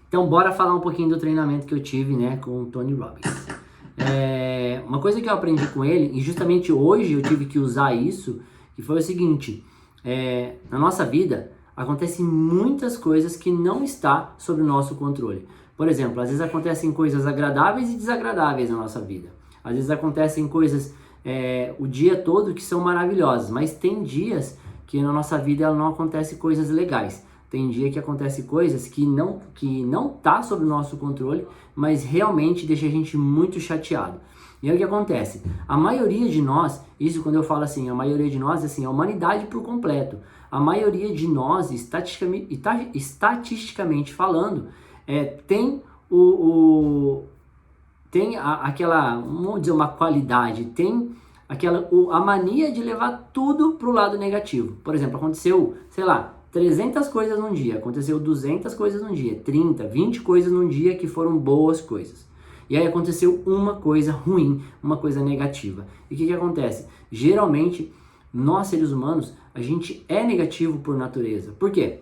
Então, bora falar um pouquinho do treinamento que eu tive, né, com o Tony Robbins. Uma coisa que eu aprendi com ele, e justamente hoje eu tive que usar isso, que foi o seguinte: na nossa vida acontecem muitas coisas que não está sob o nosso controle. Por exemplo, às vezes acontecem coisas agradáveis e desagradáveis na nossa vida. Às vezes acontecem coisas o dia todo que são maravilhosas, mas tem dias que na nossa vida não acontecem coisas legais. Tem dia que acontece coisas que não tá sob o nosso controle, mas realmente deixa a gente muito chateado. E aí o que acontece? A maioria de nós, isso quando eu falo assim, a maioria de nós, assim, a humanidade por completo, a maioria de nós, estatisticamente falando, tem aquela, vamos dizer, uma qualidade, tem a mania de levar tudo pro lado negativo. Por exemplo, aconteceu, sei lá, 300 coisas num dia, aconteceu 200 coisas num dia, 30, 20 coisas num dia que foram boas coisas. E aí aconteceu uma coisa ruim, uma coisa negativa. E o que acontece? Geralmente, nós seres humanos, a gente é negativo por natureza. Por quê?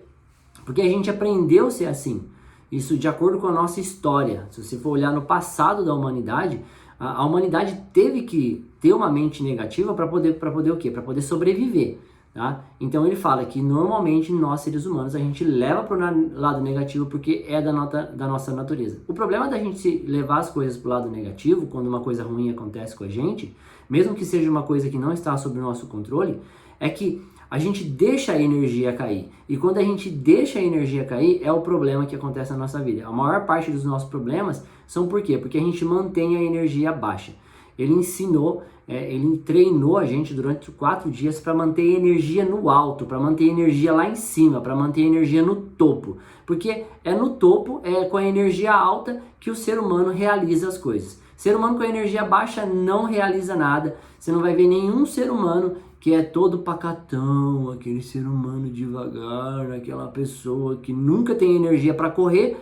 Porque a gente aprendeu a ser assim. Isso de acordo com a nossa história. Se você for olhar no passado da humanidade, a humanidade teve que ter uma mente negativa para poder o quê? Para poder sobreviver. Tá? Então ele fala que normalmente nós seres humanos a gente leva para o lado negativo porque é da nossa natureza. O problema da gente levar as coisas para o lado negativo, quando uma coisa ruim acontece com a gente, mesmo que seja uma coisa que não está sob o nosso controle, é que a gente deixa a energia cair. E quando a gente deixa a energia cair, é o problema que acontece na nossa vida. A maior parte dos nossos problemas são por quê? Porque a gente mantém a energia baixa. Ele ele treinou a gente durante 4 dias para manter a energia no alto, para manter a energia lá em cima, para manter a energia no topo. Porque é no topo, com a energia alta, que o ser humano realiza as coisas. Ser humano com a energia baixa não realiza nada. Você não vai ver nenhum ser humano que é todo pacatão, aquele ser humano devagar, aquela pessoa que nunca tem energia para correr,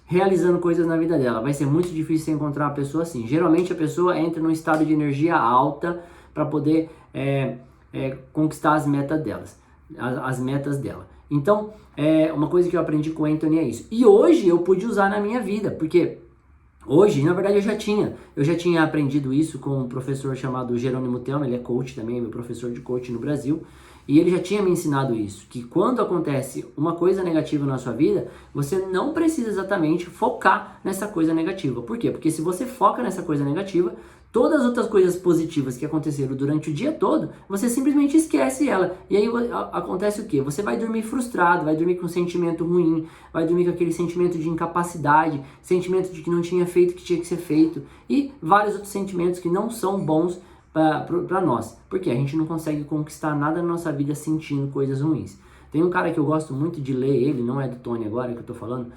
realizando coisas na vida dela. Vai ser muito difícil você encontrar uma pessoa assim. Geralmente a pessoa entra num estado de energia alta para poder conquistar as metas delas, as metas dela. Então, uma coisa que eu aprendi com o Anthony é isso. E hoje eu pude usar na minha vida, porque hoje, na verdade, eu já tinha aprendido isso com um professor chamado Jerônimo Telma, ele é coach também, meu professor de coach no Brasil. E ele já tinha me ensinado isso, que quando acontece uma coisa negativa na sua vida, você não precisa exatamente focar nessa coisa negativa. Por quê? Porque se você foca nessa coisa negativa, todas as outras coisas positivas que aconteceram durante o dia todo, você simplesmente esquece ela. E aí acontece o quê? Você vai dormir frustrado, vai dormir com um sentimento ruim, vai dormir com aquele sentimento de incapacidade, sentimento de que não tinha feito o que tinha que ser feito, e vários outros sentimentos que não são bons para nós, porque a gente não consegue conquistar nada na nossa vida sentindo coisas ruins. Tem um cara que eu gosto muito de ler, ele não é do Tony agora que eu tô falando,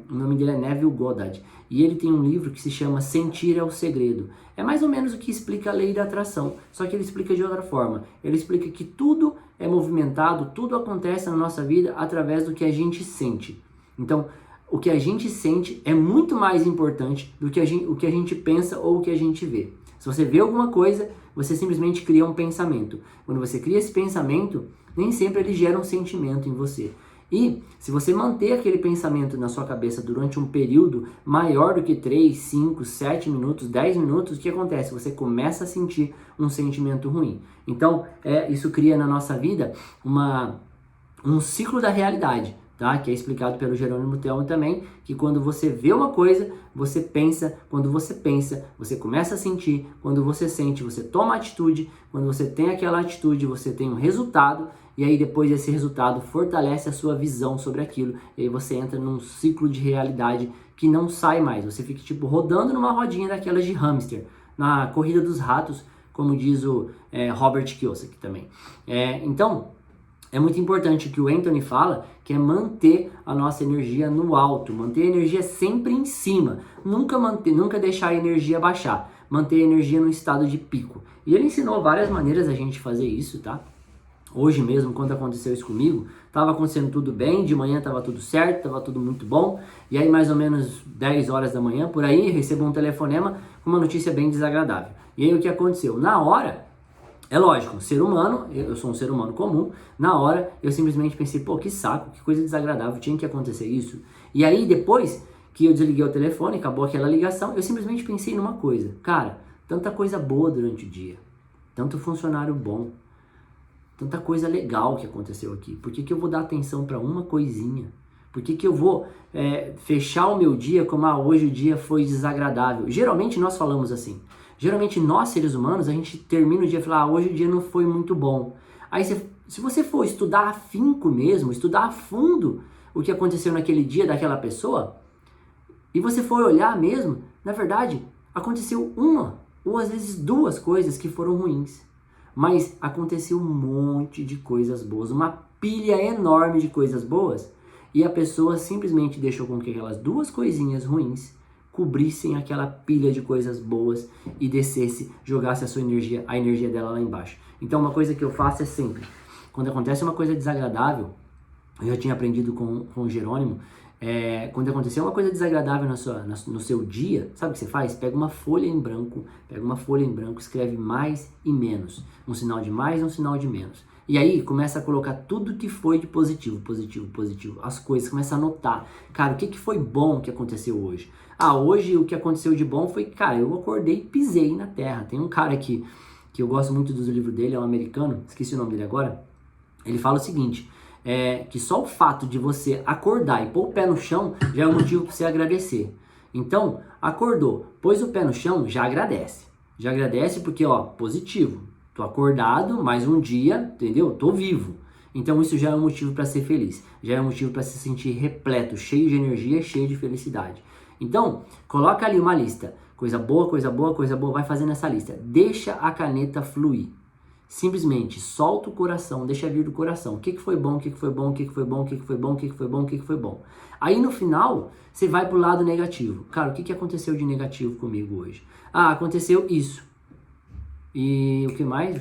o nome dele é Neville Goddard, e ele tem um livro que se chama Sentir é o Segredo. É mais ou menos o que explica a lei da atração, só que ele explica de outra forma. Ele explica que tudo é movimentado, tudo acontece na nossa vida através do que a gente sente. Então, o que a gente sente é muito mais importante do que o que a gente pensa ou o que a gente vê. Se você vê alguma coisa, você simplesmente cria um pensamento. Quando você cria esse pensamento, nem sempre ele gera um sentimento em você. E se você manter aquele pensamento na sua cabeça durante um período maior do que 3, 5, 7 minutos, 10 minutos, o que acontece? Você começa a sentir um sentimento ruim. Então, isso cria na nossa vida um ciclo da realidade. Tá? Que é explicado pelo Jerônimo Telmo também, que quando você vê uma coisa, você pensa, quando você pensa, você começa a sentir, quando você sente, você toma atitude, quando você tem aquela atitude, você tem um resultado, e aí depois esse resultado fortalece a sua visão sobre aquilo, e aí você entra num ciclo de realidade que não sai mais, você fica tipo rodando numa rodinha daquelas de hamster, na corrida dos ratos, como diz o Robert Kiyosaki também. Então, é muito importante o que o Anthony fala, que é manter a nossa energia no alto, manter a energia sempre em cima, nunca deixar a energia baixar, manter a energia no estado de pico. E ele ensinou várias maneiras a gente fazer isso, tá? Hoje mesmo, quando aconteceu isso comigo, estava acontecendo tudo bem, de manhã estava tudo certo, estava tudo muito bom, e aí mais ou menos 10 horas da manhã, por aí, recebo um telefonema com uma notícia bem desagradável. E aí o que aconteceu? Na hora, É lógico, ser humano, eu sou um ser humano comum, na hora eu simplesmente pensei, pô, que saco, que coisa desagradável, tinha que acontecer isso. E aí depois que eu desliguei o telefone, acabou aquela ligação, eu simplesmente pensei numa coisa, cara, tanta coisa boa durante o dia, tanto funcionário bom, tanta coisa legal que aconteceu aqui, por que que eu vou dar atenção para uma coisinha? Por que que eu vou fechar o meu dia como, hoje o dia foi desagradável? Geralmente nós falamos assim. Geralmente nós, seres humanos, a gente termina o dia e fala, hoje o dia não foi muito bom. Aí se você for estudar afinco mesmo, estudar a fundo o que aconteceu naquele dia daquela pessoa, e você for olhar mesmo, na verdade, aconteceu uma ou às vezes duas coisas que foram ruins. Mas aconteceu um monte de coisas boas, uma pilha enorme de coisas boas, e a pessoa simplesmente deixou com que aquelas duas coisinhas ruins cobrissem aquela pilha de coisas boas e descesse, jogasse a energia dela lá embaixo. Então uma coisa que eu faço é sempre, quando acontece uma coisa desagradável, eu já tinha aprendido com o Jerônimo, quando acontecer uma coisa desagradável no seu dia, sabe o que você faz? Pega uma folha em branco, escreve mais e menos. Um sinal de mais e um sinal de menos. E aí começa a colocar tudo que foi de positivo. As coisas, começa a anotar. Cara, o que foi bom que aconteceu hoje? Hoje o que aconteceu de bom foi, cara, eu acordei e pisei na terra. Tem um cara aqui que eu gosto muito dos livros dele, é um americano, esqueci o nome dele agora. Ele fala o seguinte, que só o fato de você acordar e pôr o pé no chão já é um motivo para você agradecer. Então, acordou, pôs o pé no chão, já agradece. Já agradece porque, positivo. Tô acordado, mais um dia, entendeu? Tô vivo. Então isso já é um motivo para ser feliz. Já é um motivo para se sentir repleto, cheio de energia, cheio de felicidade. Então, coloca ali uma lista. Coisa boa, vai fazendo essa lista. Deixa a caneta fluir. Simplesmente solta o coração, deixa vir do coração. O que foi bom, o que foi bom, o que foi bom, o que foi bom, o que foi bom, o que foi bom. Aí no final, você vai pro lado negativo. Cara, o que aconteceu de negativo comigo hoje? Aconteceu isso. E o que mais?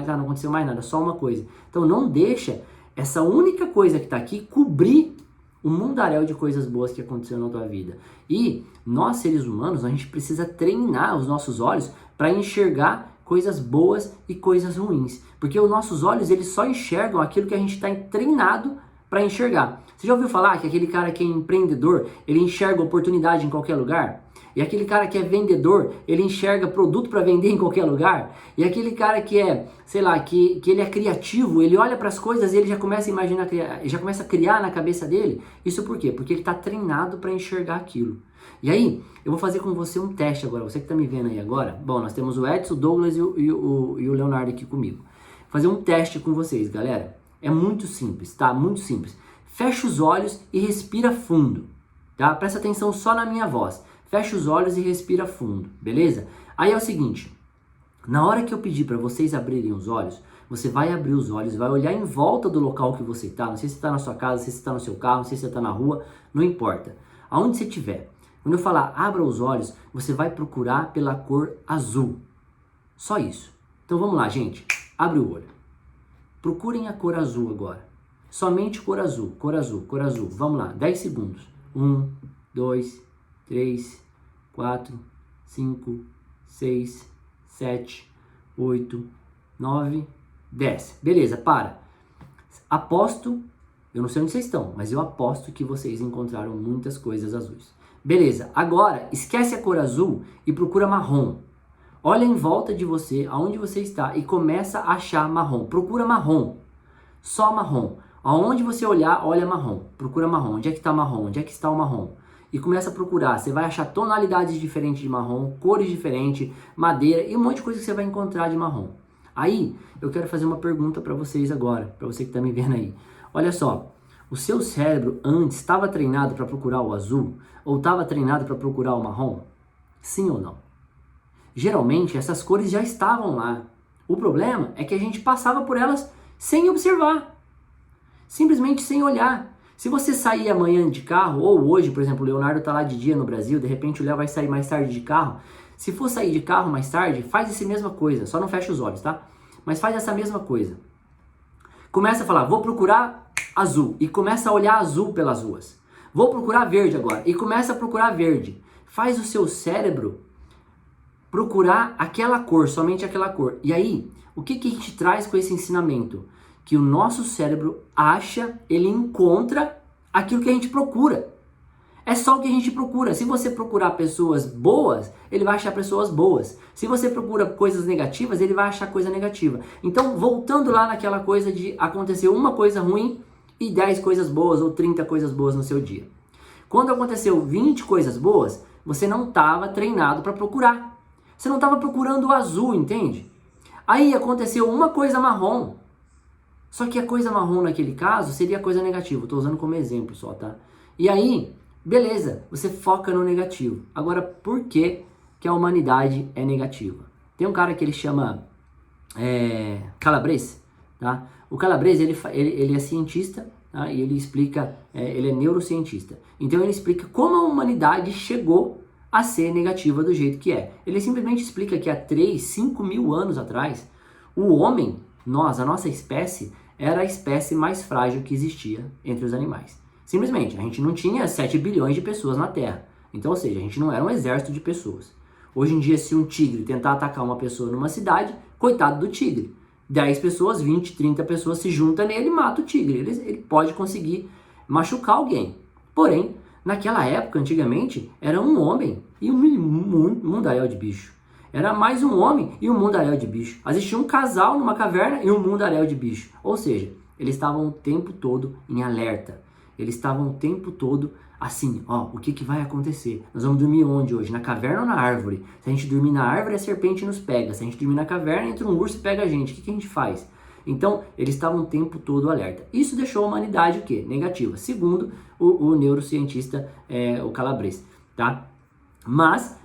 Não aconteceu mais nada, só uma coisa. Então não deixa essa única coisa que tá aqui cobrir o mundaréu de coisas boas que aconteceram na tua vida. E nós, seres humanos, a gente precisa treinar os nossos olhos para enxergar coisas boas e coisas ruins. Porque os nossos olhos, eles só enxergam aquilo que a gente está treinado para enxergar. Você já ouviu falar que aquele cara que é empreendedor, ele enxerga oportunidade em qualquer lugar? E aquele cara que é vendedor, ele enxerga produto para vender em qualquer lugar? E aquele cara que é, sei lá, que ele é criativo, ele olha para as coisas e ele já começa a imaginar, já começa a criar na cabeça dele. Isso por quê? Porque ele está treinado para enxergar aquilo. E aí, eu vou fazer com você um teste agora. Você que está me vendo aí agora. Bom, nós temos o Edson, o Douglas e o Leonardo aqui comigo. Vou fazer um teste com vocês, galera. É muito simples, tá? Muito simples. Fecha os olhos e respira fundo, tá? Presta atenção só na minha voz. Fecha os olhos e respira fundo, beleza? Aí é o seguinte, na hora que eu pedir para vocês abrirem os olhos, você vai abrir os olhos, vai olhar em volta do local que você está. Não sei se está na sua casa, não sei se está no seu carro, não sei se você está na rua, não importa. Aonde você estiver. Quando eu falar abra os olhos, você vai procurar pela cor azul. Só isso. Então vamos lá, gente. Abre o olho. Procurem a cor azul agora. Somente cor azul, cor azul, cor azul. Vamos lá, 10 segundos. 1, 2, 3, 4, 5, 6, 7, 8, 9, 10. Beleza, para. Aposto, eu não sei onde vocês estão, mas eu aposto que vocês encontraram muitas coisas azuis. Beleza, agora esquece a cor azul e procura marrom. Olha em volta de você, aonde você está, e começa a achar marrom. Procura marrom, só marrom. Aonde você olhar, olha marrom. Procura marrom. Onde é que está marrom? Onde é que está o marrom? E começa a procurar. Você vai achar tonalidades diferentes de marrom, cores diferentes, madeira e um monte de coisa que você vai encontrar de marrom. Aí, eu quero fazer uma pergunta para vocês agora, para você que está me vendo aí. Olha só, o seu cérebro antes estava treinado para procurar o azul ou estava treinado para procurar o marrom? Sim ou não? Geralmente, essas cores já estavam lá. O problema é que a gente passava por elas sem observar. Simplesmente sem olhar. Se você sair amanhã de carro, ou hoje, por exemplo, o Leonardo está lá de dia no Brasil, de repente o Léo vai sair mais tarde de carro. Se for sair de carro mais tarde, faz essa mesma coisa, só não fecha os olhos, tá? Mas faz essa mesma coisa. Começa a falar, vou procurar azul, e começa a olhar azul pelas ruas. Vou procurar verde agora, e começa a procurar verde. Faz o seu cérebro procurar aquela cor, somente aquela cor. E aí, o que a gente traz com esse ensinamento? Que o nosso cérebro acha, ele encontra aquilo que a gente procura. É só o que a gente procura. Se você procurar pessoas boas, ele vai achar pessoas boas. Se você procura coisas negativas, ele vai achar coisa negativa. Então, voltando lá naquela coisa de acontecer uma coisa ruim e 10 coisas boas ou 30 coisas boas no seu dia. Quando aconteceu 20 coisas boas, você não estava treinado para procurar. Você não estava procurando o azul, entende? Aí aconteceu uma coisa marrom. Só que a coisa marrom naquele caso seria a coisa negativa. Estou usando como exemplo só, tá? E aí, beleza, você foca no negativo. Agora, por que a humanidade é negativa? Tem um cara que ele chama Calabrese, tá? O Calabrese, ele é cientista, tá? E ele explica, ele é neurocientista. Então ele explica como a humanidade chegou a ser negativa do jeito que é. Ele simplesmente explica que há 3, 5 mil anos atrás, o homem, a nossa espécie, era a espécie mais frágil que existia entre os animais. Simplesmente, a gente não tinha 7 bilhões de pessoas na Terra. Então, ou seja, a gente não era um exército de pessoas. Hoje em dia, se um tigre tentar atacar uma pessoa numa cidade, coitado do tigre. 10 pessoas, 20, 30 pessoas se juntam nele e matam o tigre. Ele pode conseguir machucar alguém. Porém, naquela época, antigamente, era um homem e um mundaréu de bicho. Era mais um homem e um mundaréu de bicho. Existia um casal numa caverna e um mundaréu de bicho. Ou seja, eles estavam o tempo todo em alerta. Eles estavam o tempo todo assim, o que vai acontecer? Nós vamos dormir onde hoje? Na caverna ou na árvore? Se a gente dormir na árvore, a serpente nos pega. Se a gente dormir na caverna, entra um urso e pega a gente. O que a gente faz? Então, eles estavam o tempo todo alerta. Isso deixou a humanidade o quê? Negativa. Segundo o neurocientista, o Calabrese, tá? Mas,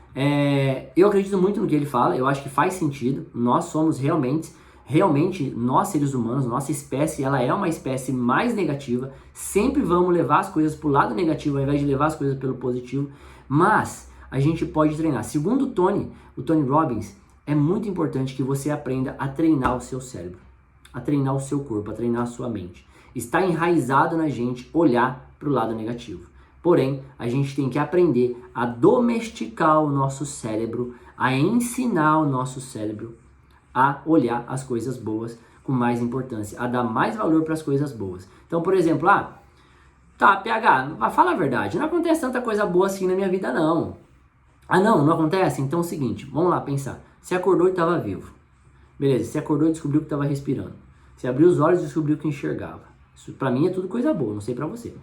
eu acredito muito no que ele fala. Eu acho que faz sentido. Nós somos realmente, nós seres humanos, nossa espécie, ela é uma espécie mais negativa. Sempre vamos levar as coisas para o lado negativo ao invés de levar as coisas pelo positivo. Mas a gente pode treinar. Segundo o Tony Robbins, é muito importante que você aprenda a treinar o seu cérebro, a treinar o seu corpo, a treinar a sua mente. Está enraizado na gente olhar para o lado negativo. Porém, a gente tem que aprender a domesticar o nosso cérebro, a ensinar o nosso cérebro a olhar as coisas boas com mais importância, a dar mais valor para as coisas boas. Então, por exemplo, PH, fala a verdade, não acontece tanta coisa boa assim na minha vida, não. Não acontece? Então é o seguinte, vamos lá pensar. Você acordou e estava vivo. Beleza, você acordou e descobriu que estava respirando. Você abriu os olhos e descobriu que enxergava. Isso para mim é tudo coisa boa, não sei para você.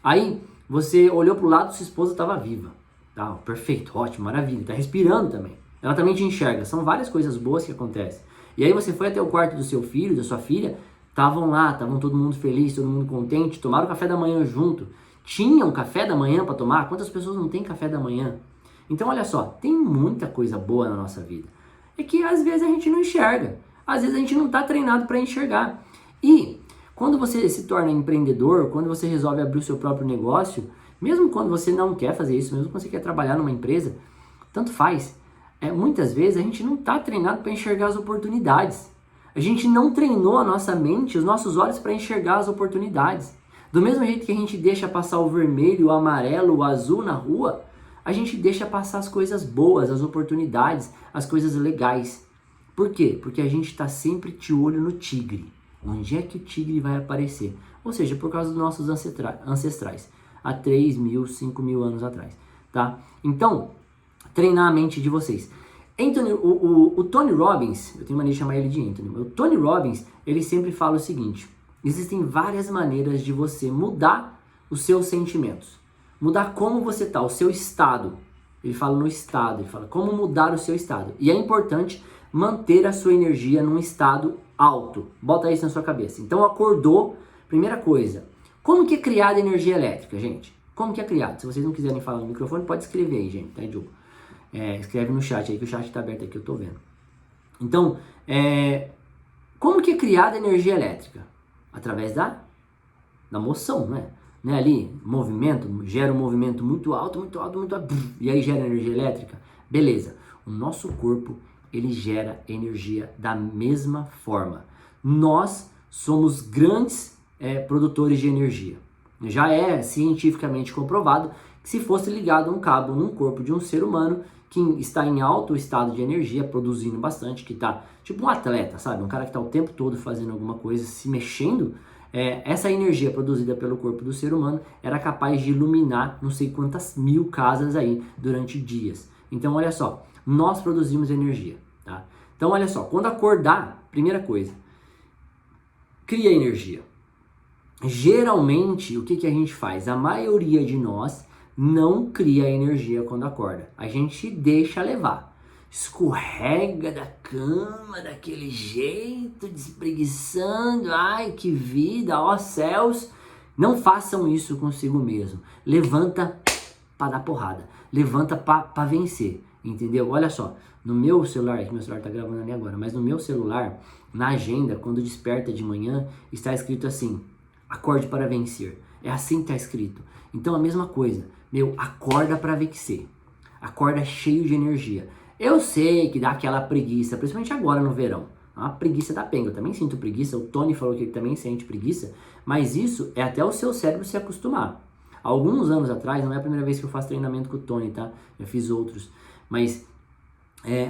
Aí, você olhou para o lado e sua esposa estava viva. Tá, perfeito, ótimo, maravilha, está respirando também. Ela também te enxerga. São várias coisas boas que acontecem. E aí você foi até o quarto do seu filho, da sua filha, estavam todo mundo feliz, todo mundo contente, tomaram café da manhã junto. Tinham café da manhã para tomar? Quantas pessoas não têm café da manhã? Então olha só, tem muita coisa boa na nossa vida. É que às vezes a gente não enxerga. Às vezes a gente não está treinado para enxergar. E quando você se torna empreendedor, quando você resolve abrir o seu próprio negócio, mesmo quando você não quer fazer isso, mesmo quando você quer trabalhar numa empresa, tanto faz. Muitas vezes a gente não está treinado para enxergar as oportunidades. A gente não treinou a nossa mente, os nossos olhos para enxergar as oportunidades. Do mesmo jeito que a gente deixa passar o vermelho, o amarelo, o azul na rua, a gente deixa passar as coisas boas, as oportunidades, as coisas legais. Por quê? Porque a gente está sempre de olho no tigre. Onde é que o tigre vai aparecer? Ou seja, por causa dos nossos ancestrais. Há 3 mil, 5 mil anos atrás. Tá? Então, treinar a mente de vocês. O Tony Robbins, eu tenho mania de chamar ele de Anthony, o Tony Robbins, ele sempre fala o seguinte: existem várias maneiras de você mudar os seus sentimentos, mudar como você está, o seu estado. Ele fala no estado, ele fala como mudar o seu estado. E é importante manter a sua energia num estado alto. Bota isso na sua cabeça. Então acordou, primeira coisa, como que é criada energia elétrica, gente? Como que é criado? Se vocês não quiserem falar no microfone, pode escrever aí, gente, tá, Diogo? Escreve no chat aí, que o chat está aberto aqui, eu tô vendo. Então, como que é criada a energia elétrica? Através da moção, né? Ali, movimento, gera um movimento muito alto, e aí gera energia elétrica. Beleza. O nosso corpo, ele gera energia da mesma forma. Nós somos grandes produtores de energia. Já é cientificamente comprovado que se fosse ligado a um cabo num corpo de um ser humano que está em alto estado de energia, produzindo bastante, que está tipo um atleta, sabe? Um cara que está o tempo todo fazendo alguma coisa, se mexendo. Essa energia produzida pelo corpo do ser humano era capaz de iluminar não sei quantas mil casas aí durante dias. Então, olha só, nós produzimos energia, tá? Então, olha só, quando acordar, primeira coisa, cria energia. Geralmente, o que a gente faz? A maioria de nós não cria energia quando acorda. A gente deixa levar. Escorrega da cama daquele jeito, despreguiçando. Ai, que vida, ó céus. Não façam isso consigo mesmo. Levanta para dar porrada. Levanta para vencer. Entendeu? Olha só, no meu celular, que meu celular tá gravando ali agora, mas no meu celular, na agenda, quando desperta de manhã, está escrito assim: acorde para vencer. É assim que tá escrito. Então a mesma coisa, acorda para vencer. Acorda cheio de energia. Eu sei que dá aquela preguiça, principalmente agora no verão. Uma preguiça da penga. Eu também sinto preguiça. O Tony falou que ele também sente preguiça. Mas isso é até o seu cérebro se acostumar. Alguns anos atrás, não é a primeira vez que eu faço treinamento com o Tony, tá? Eu fiz outros. Mas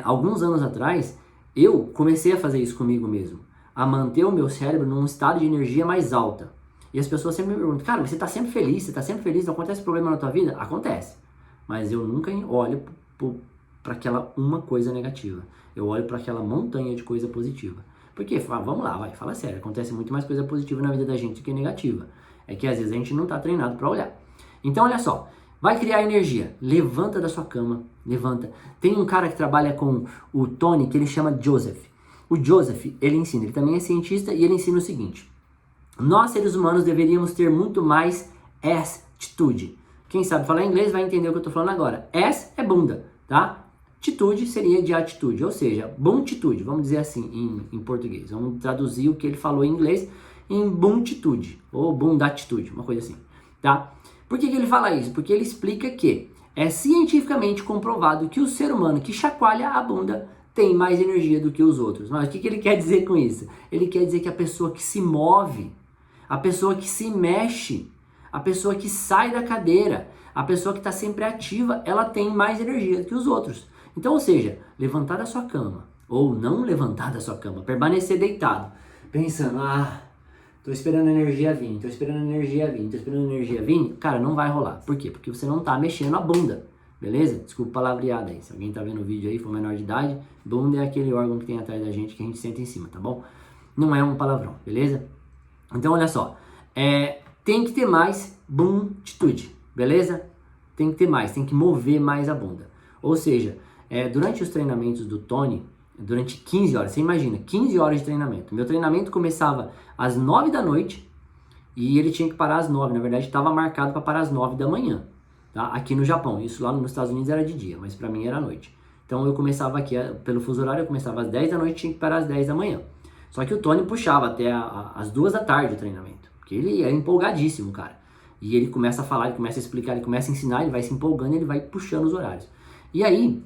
alguns anos atrás, eu comecei a fazer isso comigo mesmo. A manter o meu cérebro num estado de energia mais alta. E as pessoas sempre me perguntam: cara, você tá sempre feliz, não acontece problema na tua vida? Acontece. Mas eu nunca olho para aquela uma coisa negativa. Eu olho para aquela montanha de coisa positiva. Porque, vamos lá, fala sério, acontece muito mais coisa positiva na vida da gente do que negativa. É que às vezes a gente não tá treinado para olhar. Então, olha só, vai criar energia. Levanta da sua cama, levanta. Tem um cara que trabalha com o Tony que ele chama Joseph. O Joseph, ele ensina, ele também é cientista e ele ensina o seguinte: nós, seres humanos, deveríamos ter muito mais attitude. Quem sabe falar inglês vai entender o que eu tô falando agora. S é bunda, tá? Atitude seria de atitude, ou seja, bontitude, vamos dizer assim em português. Vamos traduzir o que ele falou em inglês em bontitude, ou bundatitude, uma coisa assim, tá? Por que ele fala isso? Porque ele explica que é cientificamente comprovado que o ser humano que chacoalha a bunda tem mais energia do que os outros. Mas o que ele quer dizer com isso? Ele quer dizer que a pessoa que se move, a pessoa que se mexe, a pessoa que sai da cadeira, a pessoa que está sempre ativa, ela tem mais energia do que os outros. Então, ou seja, levantar da sua cama, ou não levantar da sua cama, permanecer deitado, pensando: tô esperando a energia vir, cara, não vai rolar. Por quê? Porque você não tá mexendo a bunda, beleza? Desculpa a palavreada aí, se alguém tá vendo o vídeo aí, for menor de idade, bunda é aquele órgão que tem atrás da gente que a gente senta em cima, tá bom? Não é um palavrão, beleza? Então, olha só, tem que ter mais bontitude, beleza? Tem que ter mais, tem que mover mais a bunda. Ou seja, durante os treinamentos do Tony, durante 15 horas, você imagina, 15 horas de treinamento. Meu treinamento começava às 9 da noite e ele tinha que parar às 9. Na verdade, estava marcado para parar às 9 da manhã, tá? Aqui no Japão. Isso lá nos Estados Unidos era de dia, mas para mim era à noite. Então eu começava aqui, pelo fuso horário, eu começava às 10 da noite e tinha que parar às 10 da manhã. Só que o Tony puxava até às 2 da tarde o treinamento, porque ele é empolgadíssimo, cara. E ele começa a falar, ele começa a explicar, ele começa a ensinar, ele vai se empolgando, ele vai puxando os horários. E aí,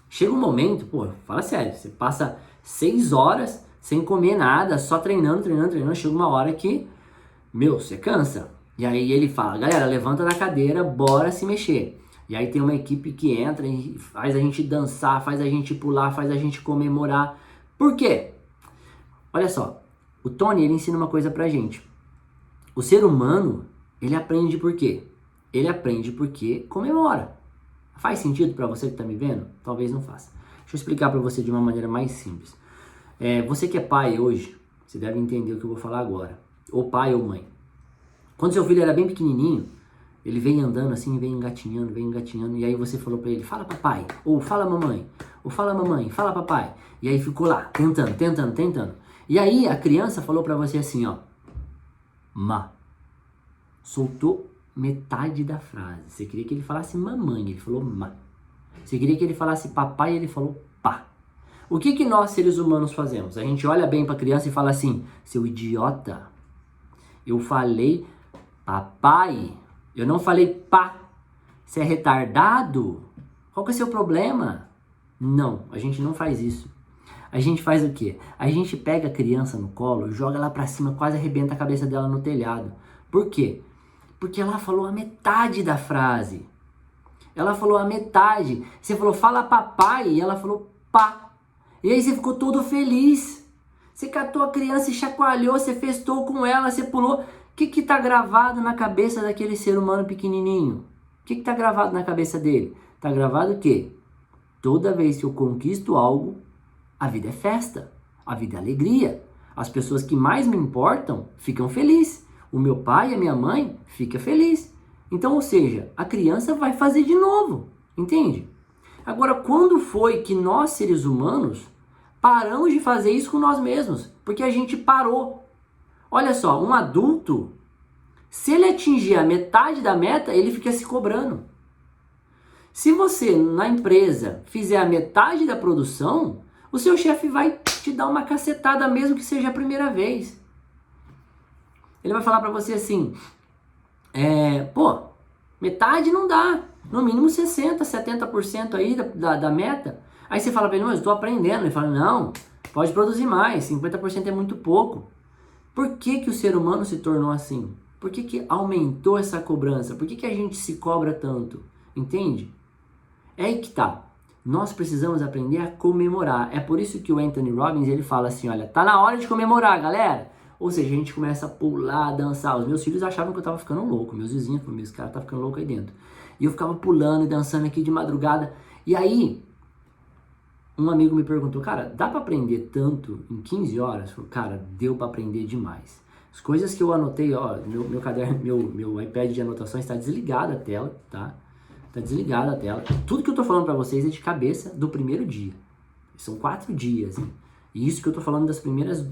chega um momento, fala sério, você passa 6 horas sem comer nada, só treinando, chega uma hora que, você cansa. E aí ele fala: galera, levanta da cadeira, bora se mexer. E aí tem uma equipe que entra e faz a gente dançar, faz a gente pular, faz a gente comemorar. Por quê? Olha só, o Tony, ele ensina uma coisa pra gente. O ser humano, ele aprende por quê? Ele aprende porque comemora. Faz sentido para você que está me vendo? Talvez não faça. Deixa eu explicar para você de uma maneira mais simples. Você que é pai hoje, você deve entender o que eu vou falar agora. Ou pai ou mãe. Quando seu filho era bem pequenininho, ele vem andando assim, vem engatinhando, e aí você falou para ele: fala papai, ou fala mamãe, ou fala mamãe, fala papai. E aí ficou lá, tentando. E aí a criança falou para você assim, ó: ma. Soltou metade da frase. Você queria que ele falasse mamãe, ele falou ma. Você queria que ele falasse papai, ele falou pá. O que nós, seres humanos, fazemos? A gente olha bem para a criança e fala assim: seu idiota, eu falei papai, eu não falei pá. Você é retardado? Qual que é o seu problema? Não, a gente não faz isso. A gente faz o quê? A gente pega a criança no colo, joga lá para cima, quase arrebenta a cabeça dela no telhado. Por quê? Porque ela falou a metade da frase. Ela falou a metade. Você falou, fala papai, e ela falou pá. E aí você ficou todo feliz. Você catou a criança e chacoalhou, você festou com ela, você pulou. O que tá gravado na cabeça daquele ser humano pequenininho? O que tá gravado na cabeça dele? Tá gravado o quê? Toda vez que eu conquisto algo, a vida é festa, a vida é alegria. As pessoas que mais me importam ficam felizes. O meu pai e a minha mãe ficam felizes. Então, ou seja, a criança vai fazer de novo, entende? Agora, quando foi que nós, seres humanos, paramos de fazer isso com nós mesmos? Porque a gente parou. Olha só, um adulto, se ele atingir a metade da meta, ele fica se cobrando. Se você, na empresa, fizer a metade da produção, o seu chefe vai te dar uma cacetada, mesmo que seja a primeira vez. Ele vai falar pra você assim, metade não dá, no mínimo 60%, 70% aí da meta. Aí você fala pra ele, mas eu tô aprendendo. Ele fala, não, pode produzir mais, 50% é muito pouco. Por que que o ser humano se tornou assim? Por que que aumentou essa cobrança? Por que que a gente se cobra tanto? Entende? É aí que tá. Nós precisamos aprender a comemorar. É por isso que o Anthony Robbins, ele fala assim, olha, tá na hora de comemorar, galera. Ou seja, a gente começa a pular, a dançar. Os meus filhos achavam que eu tava ficando louco. Meus vizinhos falaram, esse cara tá ficando louco aí dentro. E eu ficava pulando e dançando aqui de madrugada. E aí, um amigo me perguntou, cara, dá pra aprender tanto em 15 horas? Eu falei, cara, deu pra aprender demais. As coisas que eu anotei, ó, meu caderno, meu iPad de anotações está desligado a tela, tá? Tá desligada a tela. Tudo que eu tô falando pra vocês é de cabeça do primeiro dia. São 4 dias, hein? E isso que eu tô falando das primeiras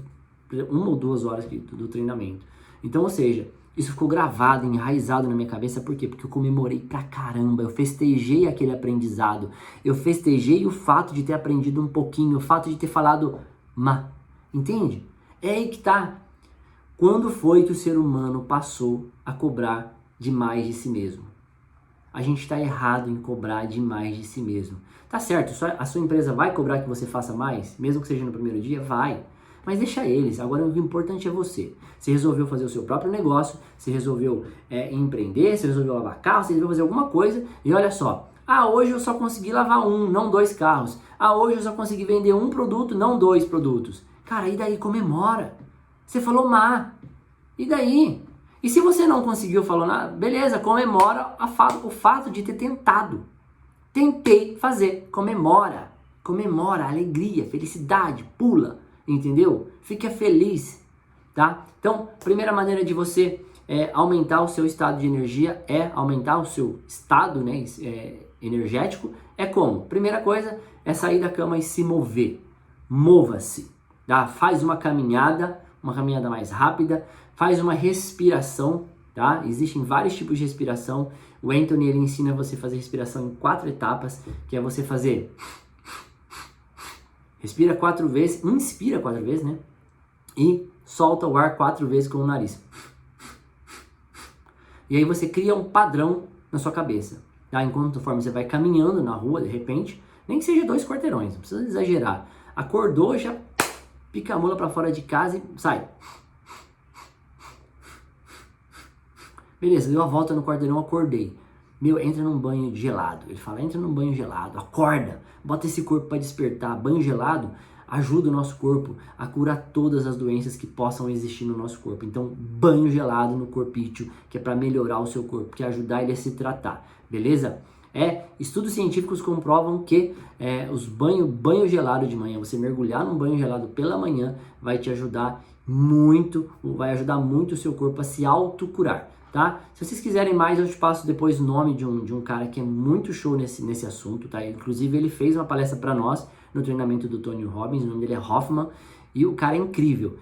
1 ou 2 horas do treinamento. Então, ou seja, isso ficou gravado, enraizado na minha cabeça. Por quê? Porque eu comemorei pra caramba. Eu festejei aquele aprendizado. Eu festejei o fato de ter aprendido um pouquinho. O fato de ter falado entende? É aí que tá. Quando foi que o ser humano passou a cobrar demais de si mesmo? A gente está errado em cobrar demais de si mesmo. Tá certo, a sua empresa vai cobrar que você faça mais, mesmo que seja no primeiro dia? Vai. Mas deixa eles, agora o importante é você. Você resolveu fazer o seu próprio negócio, você resolveu empreender, você resolveu lavar carro, você resolveu fazer alguma coisa, e olha só, hoje eu só consegui lavar 1, não 2 carros. Hoje eu só consegui vender 1 produto, não 2 produtos. Cara, e daí comemora. Você falou e daí? E se você não conseguiu falar nada, beleza, comemora o fato de ter tentado. Tentei fazer, comemora, alegria, felicidade, pula, entendeu? Fica feliz, tá? Então, primeira maneira de você aumentar o seu estado de energia é aumentar o seu estado, né, energético. É como? Primeira coisa é sair da cama e se mover. Mova-se, tá? Faz uma caminhada mais rápida, faz uma respiração, tá? Existem vários tipos de respiração. O Anthony, ele ensina você a fazer respiração em 4 etapas, que é você fazer... Respira 4 vezes, inspira 4 vezes, né? E solta o ar 4 vezes com o nariz. E aí você cria um padrão na sua cabeça, tá? Enquanto conforme você vai caminhando na rua, de repente, nem que seja 2 quarteirões, não precisa exagerar. Acordou, já pica a mula pra fora de casa e sai. Beleza, deu a volta no quarteirão, acordei. Entra num banho gelado. Ele fala, entra num banho gelado, acorda, bota esse corpo para despertar. Banho gelado ajuda o nosso corpo a curar todas as doenças que possam existir no nosso corpo. Então, banho gelado no corpício, que é para melhorar o seu corpo, que é ajudar ele a se tratar, beleza? Estudos científicos comprovam que banho gelado de manhã, você mergulhar num banho gelado pela manhã, vai te ajudar muito, vai ajudar muito o seu corpo a se autocurar. Tá? Se vocês quiserem mais, eu te passo depois o nome de um cara que é muito show nesse assunto, tá? Inclusive, ele fez uma palestra para nós no treinamento do Tony Robbins, o nome dele é Hoffman, e o cara é incrível.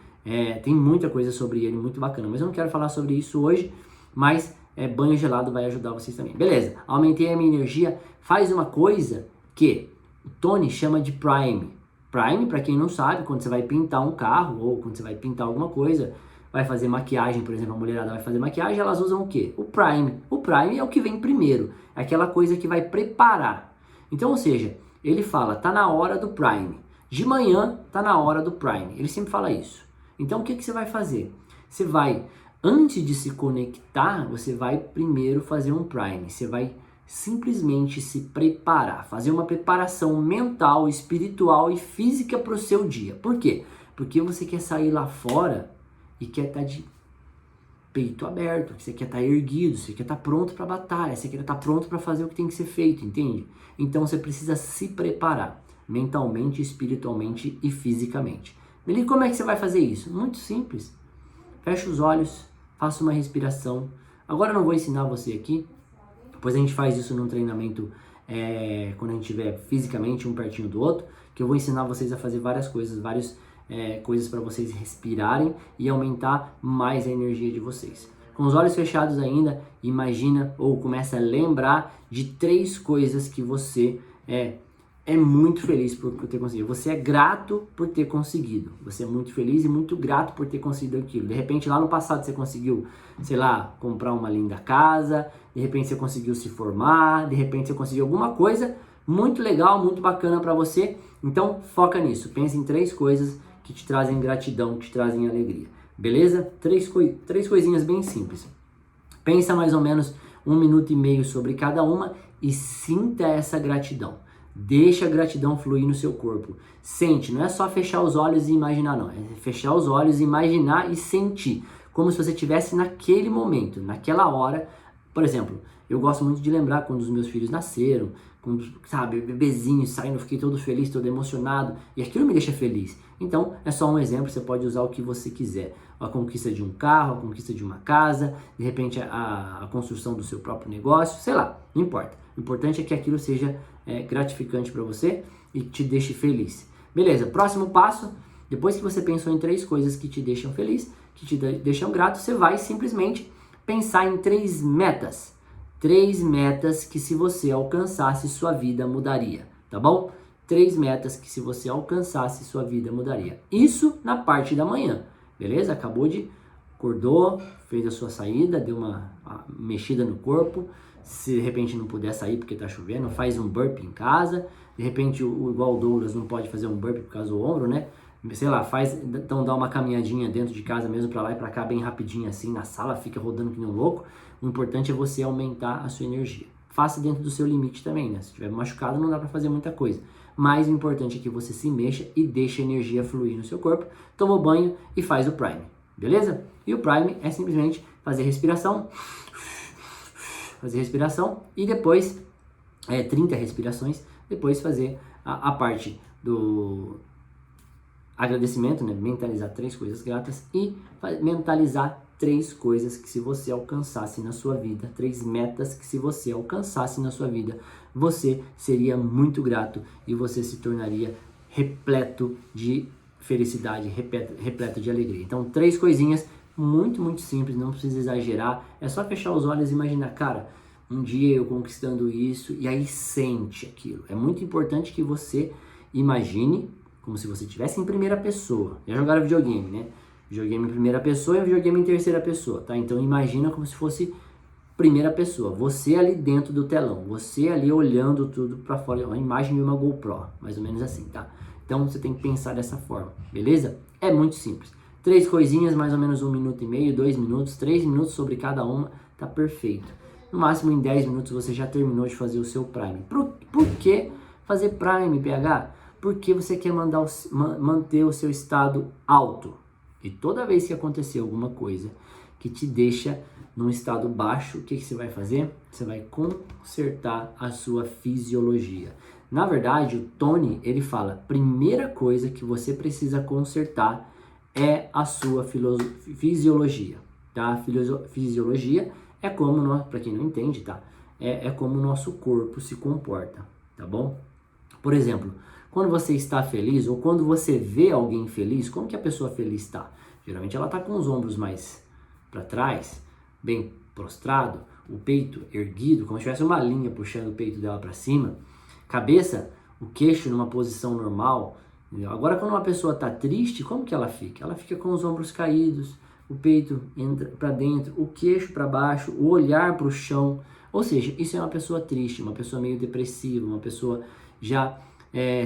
Tem muita coisa sobre ele, muito bacana, mas eu não quero falar sobre isso hoje, mas banho gelado vai ajudar vocês também. Beleza, aumentei a minha energia, faz uma coisa que o Tony chama de Prime. Prime, para quem não sabe, quando você vai pintar um carro ou quando você vai pintar alguma coisa, vai fazer maquiagem, por exemplo, a mulherada vai fazer maquiagem, elas usam o quê? O Prime. O Prime é o que vem primeiro, é aquela coisa que vai preparar. Então, ou seja, ele fala, tá na hora do Prime. De manhã, tá na hora do Prime. Ele sempre fala isso. Então, o que você vai fazer? Você vai, antes de se conectar, você vai primeiro fazer um Prime. Você vai simplesmente se preparar, fazer uma preparação mental, espiritual e física para o seu dia. Por quê? Porque você quer sair lá fora e quer estar de peito aberto, você quer estar erguido, você quer estar pronto para a batalha, você quer estar pronto para fazer o que tem que ser feito, entende? Então você precisa se preparar mentalmente, espiritualmente e fisicamente. E como é que você vai fazer isso? Muito simples. Fecha os olhos, faça uma respiração. Agora eu não vou ensinar você aqui, depois a gente faz isso num treinamento quando a gente estiver fisicamente um pertinho do outro, que eu vou ensinar vocês a fazer várias coisas, coisas para vocês respirarem e aumentar mais a energia de vocês. Com os olhos fechados ainda, imagina ou começa a lembrar de 3 coisas que você é muito feliz por ter conseguido. Você é grato por ter conseguido. Você é muito feliz e muito grato por ter conseguido aquilo. De repente, lá no passado, você conseguiu, sei lá, comprar uma linda casa. De repente, você conseguiu se formar. De repente, você conseguiu alguma coisa muito legal, muito bacana para você. Então, foca nisso. Pense em 3 coisas que te trazem gratidão, que te trazem alegria. Beleza? 3 coisinhas bem simples. Pensa mais ou menos 1 minuto e meio sobre cada uma e sinta essa gratidão. Deixa a gratidão fluir no seu corpo. Sente, não é só fechar os olhos e imaginar, não. É fechar os olhos, imaginar e sentir. Como se você estivesse naquele momento, naquela hora. Por exemplo, eu gosto muito de lembrar quando os meus filhos nasceram, quando, sabe, bebezinhos saindo, eu fiquei todo feliz, todo emocionado. E aquilo me deixa feliz. Então, é só um exemplo, você pode usar o que você quiser. A conquista de um carro, a conquista de uma casa, de repente a construção do seu próprio negócio, sei lá, não importa. O importante é que aquilo seja gratificante para você e te deixe feliz. Beleza, próximo passo, depois que você pensou em 3 coisas que te deixam feliz, que te deixam grato, você vai simplesmente pensar em 3 metas. 3 metas que se você alcançasse, sua vida mudaria, tá bom? 3 metas que se você alcançasse, sua vida mudaria. Isso na parte da manhã, beleza? Acordou, fez a sua saída, deu uma mexida no corpo. Se de repente não puder sair porque tá chovendo, faz um burpee em casa. De repente, igual o Douglas não pode fazer um burpee por causa do ombro, né? Sei lá, então dá uma caminhadinha dentro de casa mesmo, pra lá e pra cá, bem rapidinho assim, na sala, fica rodando que nem um louco. O importante é você aumentar a sua energia. Faça dentro do seu limite também, né? Se estiver machucado, não dá pra fazer muita coisa. Mas o importante é que você se mexa e deixe a energia fluir no seu corpo. Toma o banho e faz o Prime, beleza? E o Prime é simplesmente fazer respiração e depois 30 respirações, depois fazer a parte do agradecimento, né? Mentalizar 3 coisas gratas e mentalizar 3 coisas que se você alcançasse na sua vida, 3 metas que se você alcançasse na sua vida, você seria muito grato e você se tornaria repleto de felicidade, repleto de alegria. Então 3 coisinhas muito, muito simples, não precisa exagerar, é só fechar os olhos e imaginar, cara, um dia eu conquistando isso, e aí sente aquilo. É muito importante que você imagine como se você estivesse em primeira pessoa. Já jogaram videogame, né? Videogame em primeira pessoa e videogame em terceira pessoa, tá? Então imagina como se fosse primeira pessoa, você ali dentro do telão, você ali olhando tudo pra fora, uma imagem de uma GoPro, mais ou menos assim, tá? Então você tem que pensar dessa forma, beleza? É muito simples. 3 coisinhas, mais ou menos 1 minuto e meio, 2 minutos, 3 minutos sobre cada uma, tá perfeito. No máximo em 10 minutos você já terminou de fazer o seu Prime. Por que fazer Prime, PH? Porque você quer manter o seu estado alto. E toda vez que acontecer alguma coisa que te deixa num estado baixo, o que você vai fazer? Você vai consertar a sua fisiologia. Na verdade, o Tony, ele fala, primeira coisa que você precisa consertar é a sua fisiologia, tá? Fisiologia é como, para quem não entende, tá? É como o nosso corpo se comporta, tá bom? Por exemplo, quando você está feliz ou quando você vê alguém feliz, como que a pessoa feliz está? Geralmente ela está com os ombros mais para trás, bem prostrado, o peito erguido, como se tivesse uma linha puxando o peito dela para cima, cabeça, o queixo numa posição normal. Agora, quando uma pessoa está triste, como que ela fica? Ela fica com os ombros caídos, o peito entra para dentro, o queixo para baixo, o olhar para o chão. Ou seja, isso é uma pessoa triste, uma pessoa meio depressiva, uma pessoa já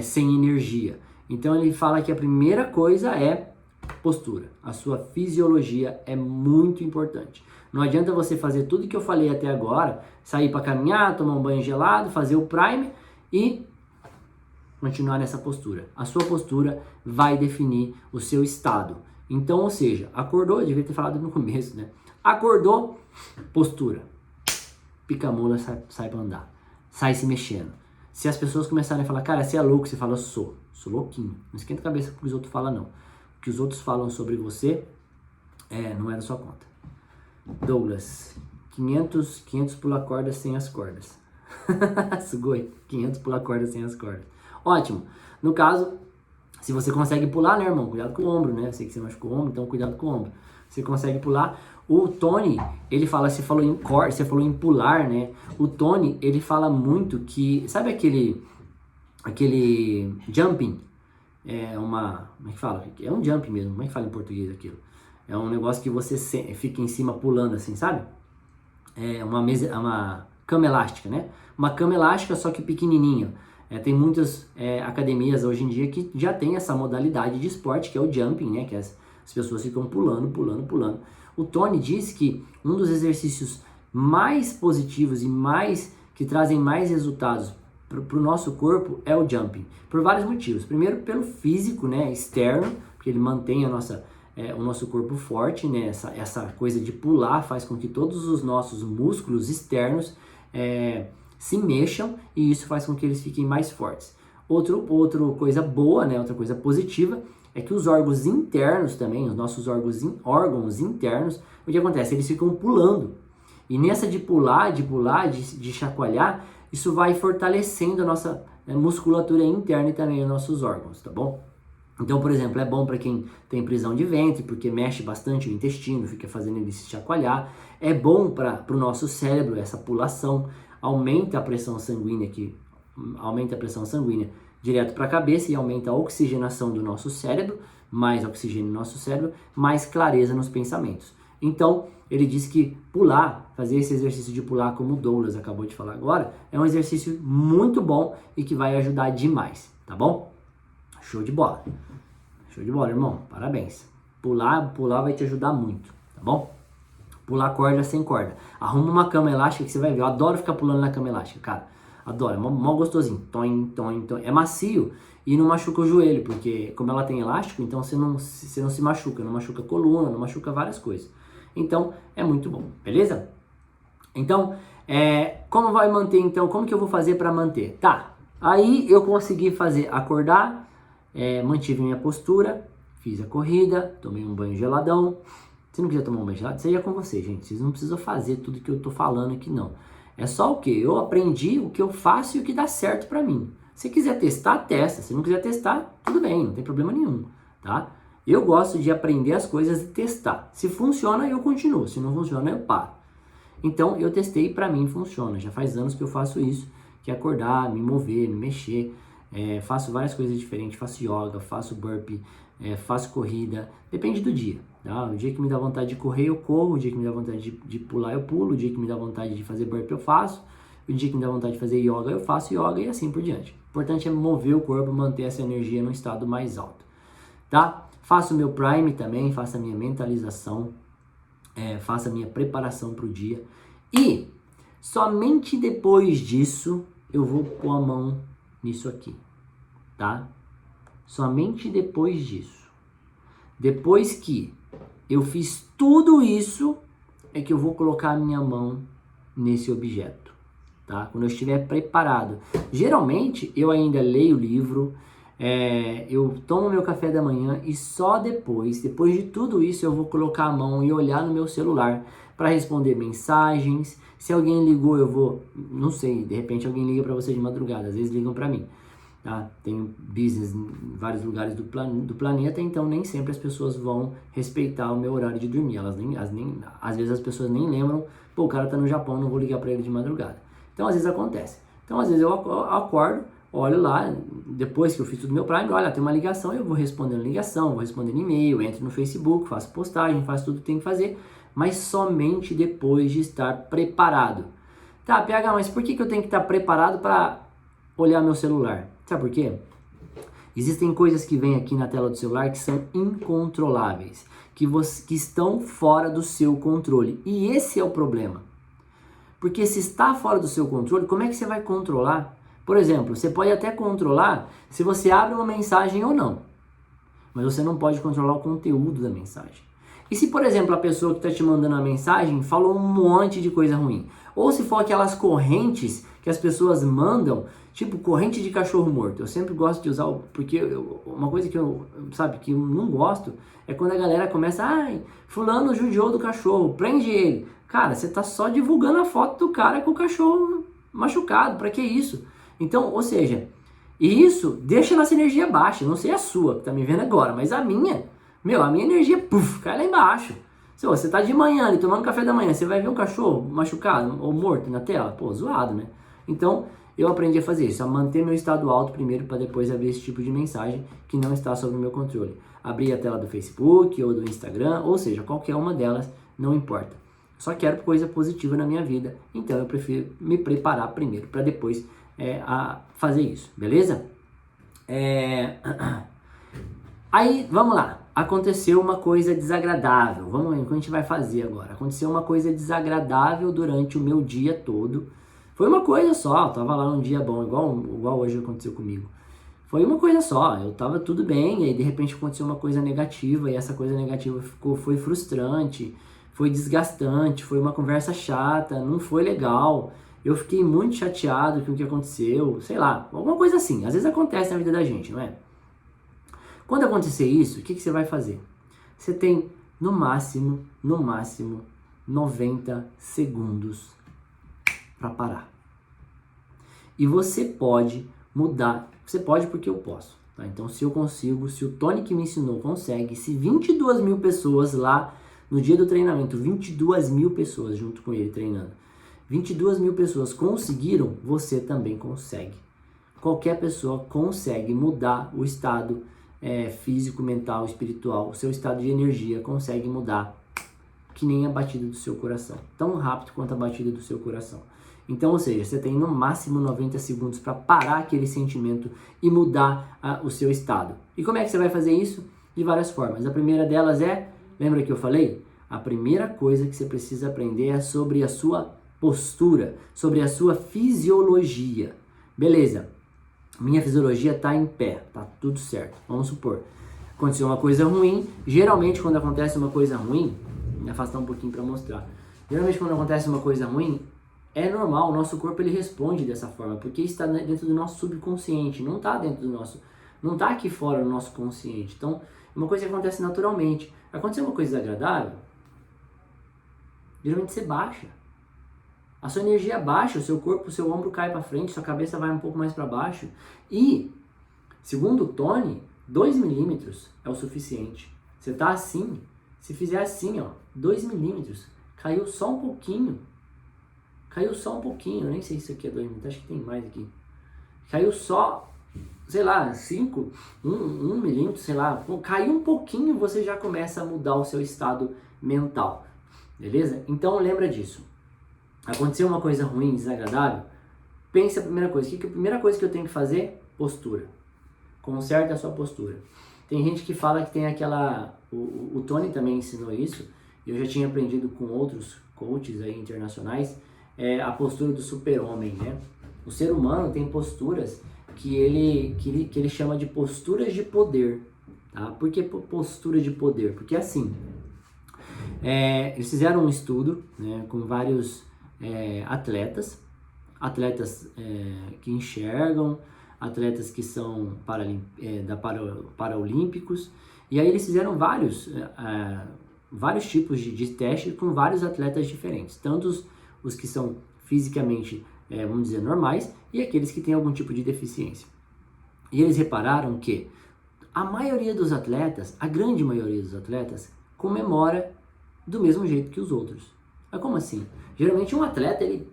sem energia. Então ele fala que a primeira coisa é postura. A sua fisiologia é muito importante. Não adianta você fazer tudo que eu falei até agora, sair para caminhar, tomar um banho gelado, fazer o prime e continuar nessa postura. A sua postura vai definir o seu estado. Então, ou seja, acordou, eu devia ter falado no começo, né? Acordou, postura. Pica a mula, sai para andar. Sai se mexendo. Se as pessoas começarem a falar, cara, você é louco, você fala, sou louquinho. Não esquenta a cabeça com o que os outros falam, não. O que os outros falam sobre você não é da sua conta. Douglas, 500 pula cordas sem as cordas. Sugoi, 500 pula cordas sem as cordas. Ótimo. No caso, se você consegue pular, né, irmão? Cuidado com o ombro, né? Eu sei que você machucou o ombro, então cuidado com o ombro. Você consegue pular. O Tony, ele fala, você falou em pular, né? O Tony, ele fala muito que, sabe aquele jumping? Como é que fala? É um jump mesmo, como é que fala em português aquilo? É um negócio que você fica em cima pulando assim, sabe? É uma cama elástica, né? Uma cama elástica, só que pequenininha. Tem muitas academias hoje em dia que já tem essa modalidade de esporte, que é o jumping, né? Que as pessoas ficam pulando. O Tony diz que um dos exercícios mais positivos e que trazem mais resultados para o nosso corpo é o jumping, por vários motivos. Primeiro, pelo físico, né, externo, porque ele mantém o nosso corpo forte, né, essa coisa de pular faz com que todos os nossos músculos externos se mexam e isso faz com que eles fiquem mais fortes. Outra coisa boa, né, outra coisa positiva, é que os órgãos internos também, os nossos órgãos internos, o que acontece? Eles ficam pulando. E nessa de pular, de chacoalhar, isso vai fortalecendo a nossa musculatura interna e também os nossos órgãos, tá bom? Então, por exemplo, é bom para quem tem prisão de ventre, porque mexe bastante o intestino, fica fazendo ele se chacoalhar. É bom para o nosso cérebro essa pulação, aumenta a pressão sanguínea direto para a cabeça e aumenta a oxigenação do nosso cérebro, mais oxigênio no nosso cérebro, mais clareza nos pensamentos. Então, ele diz que fazer esse exercício de pular, como o Douglas acabou de falar agora, é um exercício muito bom e que vai ajudar demais, tá bom? Show de bola. Show de bola, irmão. Parabéns. Pular vai te ajudar muito, tá bom? Pular corda sem corda. Arruma uma cama elástica que você vai ver. Eu adoro ficar pulando na cama elástica, cara. Adoro, é mó gostosinho. Toim. É macio e não machuca o joelho, porque como ela tem elástico, então você não se machuca. Não machuca a coluna, não machuca várias coisas. Então, é muito bom, beleza? Então, como vai manter, então? Como que eu vou fazer para manter? Tá, aí eu consegui acordar, mantive minha postura, fiz a corrida, tomei um banho geladão. Se não quiser tomar um banho gelado, isso aí é com você, gente. Vocês não precisam fazer tudo que eu tô falando aqui, não. É só o que? Eu aprendi o que eu faço e o que dá certo para mim. Se quiser testar, testa. Se não quiser testar, tudo bem, não tem problema nenhum, tá? Eu gosto de aprender as coisas e testar. Se funciona, eu continuo. Se não funciona, eu paro. Então, eu testei e para mim funciona. Já faz anos que eu faço isso, que é acordar, me mover, me mexer. Faço várias coisas diferentes. Faço yoga, faço burpee, faço corrida. Depende do dia. Tá? O dia que me dá vontade de correr, eu corro. O dia que me dá vontade de pular, eu pulo. O dia que me dá vontade de fazer burpee, eu faço. O dia que me dá vontade de fazer yoga, eu faço yoga e assim por diante. O importante é mover o corpo, manter essa energia num estado mais alto. Tá? Faço o meu prime também, faço a minha mentalização, faço a minha preparação para o dia. E somente depois disso eu vou pôr a mão nisso aqui, tá? Somente depois disso. Depois que eu fiz tudo isso, é que eu vou colocar a minha mão nesse objeto, tá? Quando eu estiver preparado. Geralmente eu ainda leio o livro, eu tomo meu café da manhã e só depois de tudo isso, eu vou colocar a mão e olhar no meu celular para responder mensagens. Se alguém ligou, eu vou, não sei, de repente alguém liga para você de madrugada, às vezes ligam para mim, tá? Tenho business em vários lugares do planeta, então nem sempre as pessoas vão respeitar o meu horário de dormir. Às vezes as pessoas nem lembram, pô, o cara tá no Japão, não vou ligar para ele de madrugada. Então às vezes acontece. Então às vezes eu acordo, olho lá, depois que eu fiz tudo meu Prime, olha, tem uma ligação, eu vou respondendo ligação, vou respondendo e-mail, entro no Facebook, faço postagem, faço tudo que tem que fazer, mas somente depois de estar preparado. Tá, PH, mas por que eu tenho que estar preparado para olhar meu celular? Sabe por quê? Existem coisas que vêm aqui na tela do celular que são incontroláveis, que estão fora do seu controle. E esse é o problema. Porque se está fora do seu controle, como é que você vai controlar? Por exemplo, você pode até controlar se você abre uma mensagem ou não, mas você não pode controlar o conteúdo da mensagem. E se, por exemplo, a pessoa que está te mandando a mensagem falou um monte de coisa ruim? Ou se for aquelas correntes que as pessoas mandam, tipo corrente de cachorro morto. Eu sempre gosto de usar, porque uma coisa que que eu não gosto é quando a galera começa, ai, fulano judiou do cachorro, prende ele. Cara, você tá só divulgando a foto do cara com o cachorro machucado, pra que isso? Então, ou seja, isso deixa nossa energia baixa, não sei a sua, que tá me vendo agora, mas a minha energia, cai lá embaixo. Se você tá de manhã ali, tomando café da manhã, você vai ver um cachorro machucado ou morto na tela? Pô, zoado, né? Então, eu aprendi a fazer isso, a manter meu estado alto primeiro para depois abrir esse tipo de mensagem que não está sob o meu controle. Abrir a tela do Facebook ou do Instagram, ou seja, qualquer uma delas, não importa. Só quero coisa positiva na minha vida, então eu prefiro me preparar primeiro para depois a fazer isso, beleza? Aí, vamos lá. Aconteceu uma coisa desagradável. Vamos ver o que a gente vai fazer agora. Aconteceu uma coisa desagradável durante o meu dia todo. Foi uma coisa só, eu tava lá num dia bom, igual hoje aconteceu comigo. Foi uma coisa só, eu tava tudo bem, e aí de repente aconteceu uma coisa negativa, e essa coisa negativa foi frustrante, foi desgastante, foi uma conversa chata, não foi legal. Eu fiquei muito chateado com o que aconteceu, sei lá, alguma coisa assim. Às vezes acontece na vida da gente, não é? Quando acontecer isso, o que você vai fazer? Você tem, no máximo, 90 segundos para parar. E você pode mudar, você pode porque eu posso, tá? Então se eu consigo, se o Tony que me ensinou consegue, se 22 mil pessoas lá no dia do treinamento, 22 mil pessoas junto com ele treinando, 22 mil pessoas conseguiram, você também consegue. Qualquer pessoa consegue mudar o estado físico, mental, espiritual, o seu estado de energia consegue mudar que nem a batida do seu coração, tão rápido quanto a batida do seu coração. Então, ou seja, você tem no máximo 90 segundos para parar aquele sentimento e mudar o seu estado. E como é que você vai fazer isso? De várias formas. A primeira delas lembra que eu falei? A primeira coisa que você precisa aprender é sobre a sua postura, sobre a sua fisiologia. Beleza, minha fisiologia está em pé, tá tudo certo. Vamos supor, aconteceu uma coisa ruim. Geralmente quando acontece uma coisa ruim, me afastar um pouquinho para mostrar. Geralmente quando acontece uma coisa ruim, é normal, o nosso corpo ele responde dessa forma, porque está dentro do nosso subconsciente, não está dentro do nosso, não está aqui fora do nosso consciente. Então, é uma coisa que acontece naturalmente. Aconteceu uma coisa desagradável, geralmente você baixa. A sua energia baixa, o seu corpo, o seu ombro cai para frente, sua cabeça vai um pouco mais para baixo. E, segundo o Tony, 2 milímetros é o suficiente. Você tá assim, se fizer assim, ó, 2 milímetros, caiu só um pouquinho. Caiu só um pouquinho, eu nem sei se isso aqui é 2 milímetros, acho que tem mais aqui. Caiu só, sei lá, 5, 1 milímetro, sei lá. Caiu um pouquinho, você já começa a mudar o seu estado mental. Beleza? Então lembra disso. Aconteceu uma coisa ruim, desagradável, pense a primeira coisa. A primeira coisa que eu tenho que fazer? Postura. Conserte a sua postura. Tem gente que fala que tem aquela... O Tony também ensinou isso, e eu já tinha aprendido com outros coaches aí internacionais, a postura do super-homem, né? O ser humano tem posturas que ele chama de posturas de poder. Tá? Por que postura de poder? Porque assim, eles fizeram um estudo, né, com vários atletas que enxergam, atletas que são paraolímpicos, e aí eles fizeram vários tipos de teste com vários atletas diferentes, tanto os que são fisicamente, vamos dizer, normais, e aqueles que têm algum tipo de deficiência. E eles repararam que a maioria dos atletas, a grande maioria dos atletas, comemora do mesmo jeito que os outros. Mas como assim? Geralmente um atleta, ele